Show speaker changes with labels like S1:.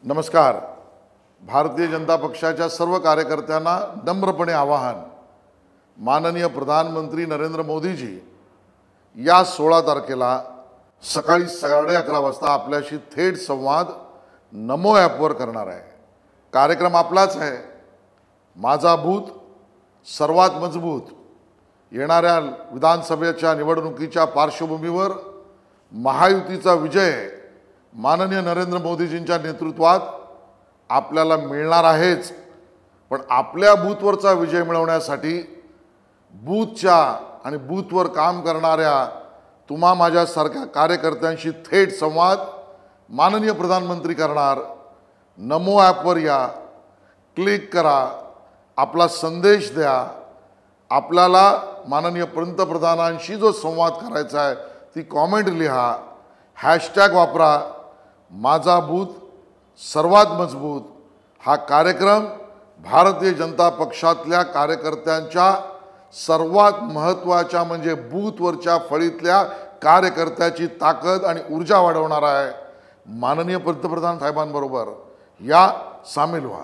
S1: नमस्कार। भारतीय जनता पक्षाच्या सर्व कार्यकर्त्यांना नम्रपणे आवाहन, माननीय प्रधानमंत्री नरेंद्र मोदीजी या 16 तारखेला सकाळी 11:30 वाजता आपल्याशी थेट संवाद नमो ॲपवर करणार आहे। कार्यक्रम आपलाच आहे। माझा बूथ सर्वात मजबूत। येणाऱ्या विधानसभेच्या निवडणुकीच्या पार्श्वभूमीवर महायुतीचा विजय माननीय नरेंद्र मोदीजींच्या नेतृत्वात आपल्याला मिळणार आहेच, पण आपल्या बूथवरचा विजय मिळवण्यासाठी बूथच्या आणि बूथवर काम करणाऱ्या तुम्हा माझ्यासारख्या कार्यकर्त्यांशी थेट संवाद माननीय प्रधानमंत्री करणार। नमो ॲपवर या, क्लिक करा, आपला संदेश द्या। आपल्याला माननीय पंतप्रधानांशी जो संवाद करायचा आहे ती कॉमेंट लिहा, हॅशटॅग वापरा, माझा बूथ सर्वात मजबूत। हा कार्यक्रम भारतीय जनता पक्षातल्या कार्यकर्त्यांच्या सर्वात महत्त्वाच्या म्हणजे बूथवरच्या फळीतल्या कार्यकर्त्याची ताकद आणि ऊर्जा वाढवणार आहे। माननीय पंतप्रधान साहेबांबरोबर या सामील व्हा।